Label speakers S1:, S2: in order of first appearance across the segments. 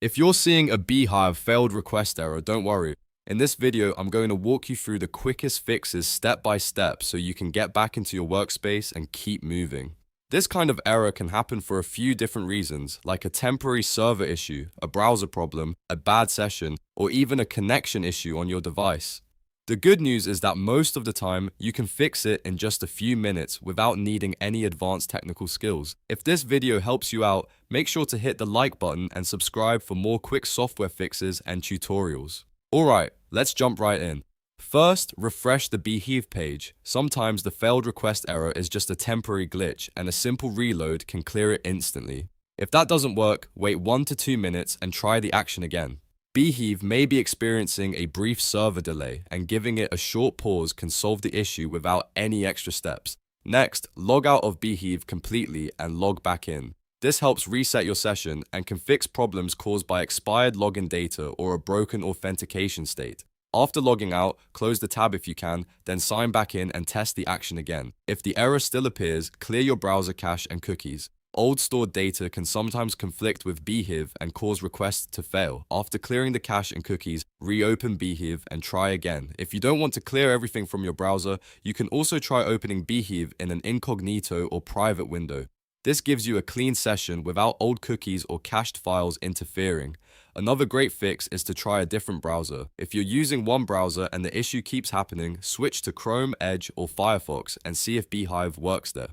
S1: If you're seeing a Beehiiv failed request error, don't worry. In this video, I'm going to walk you through the quickest fixes step by step so you can get back into your workspace and keep moving. This kind of error can happen for a few different reasons, like a temporary server issue, a browser problem, a bad session, or even a connection issue on your device. The good news is that most of the time, you can fix it in just a few minutes without needing any advanced technical skills. If this video helps you out, make sure to hit the like button and subscribe for more quick software fixes and tutorials. Alright, let's jump right in. First, refresh the Beehiiv page. Sometimes the failed request error is just a temporary glitch and a simple reload can clear it instantly. If that doesn't work, wait 1 to 2 minutes and try the action again. Beehiiv may be experiencing a brief server delay, and giving it a short pause can solve the issue without any extra steps. Next, log out of Beehiiv completely and log back in. This helps reset your session and can fix problems caused by expired login data or a broken authentication state. After logging out, close the tab if you can, then sign back in and test the action again. If the error still appears, clear your browser cache and cookies. Old stored data can sometimes conflict with Beehiiv and cause requests to fail. After clearing the cache and cookies, reopen Beehiiv and try again. If you don't want to clear everything from your browser, you can also try opening Beehiiv in an incognito or private window. This gives you a clean session without old cookies or cached files interfering. Another great fix is to try a different browser. If you're using one browser and the issue keeps happening, switch to Chrome, Edge, or Firefox and see if Beehiiv works there.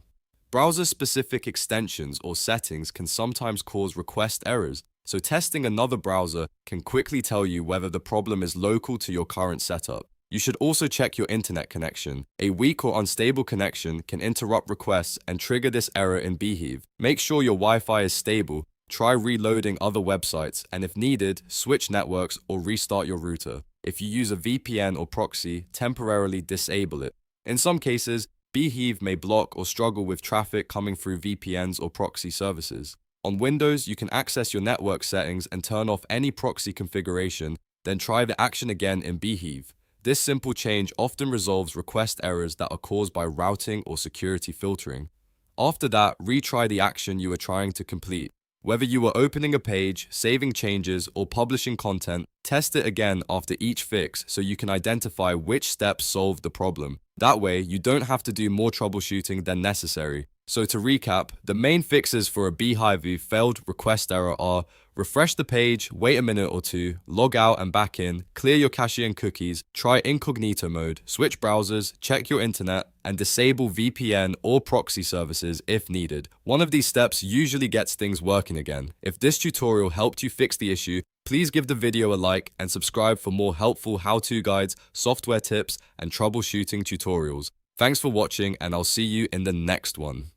S1: Browser-specific extensions or settings can sometimes cause request errors, so testing another browser can quickly tell you whether the problem is local to your current setup. You should also check your internet connection. A weak or unstable connection can interrupt requests and trigger this error in Beehiiv. Make sure your Wi-Fi is stable, try reloading other websites, and if needed, switch networks or restart your router. If you use a VPN or proxy, temporarily disable it. In some cases, Beehiiv may block or struggle with traffic coming through VPNs or proxy services. On Windows, you can access your network settings and turn off any proxy configuration, then try the action again in Beehiiv. This simple change often resolves request errors that are caused by routing or security filtering. After that, retry the action you were trying to complete. Whether you were opening a page, saving changes, or publishing content, test it again after each fix so you can identify which steps solved the problem. That way, you don't have to do more troubleshooting than necessary. So to recap, the main fixes for a Beehiiv failed request error are: refresh the page, wait a minute or two, log out and back in, clear your cache and cookies, try incognito mode, switch browsers, check your internet, and disable VPN or proxy services if needed. One of these steps usually gets things working again. If this tutorial helped you fix the issue, please give the video a like and subscribe for more helpful how-to guides, software tips, and troubleshooting tutorials. Thanks for watching, and I'll see you in the next one.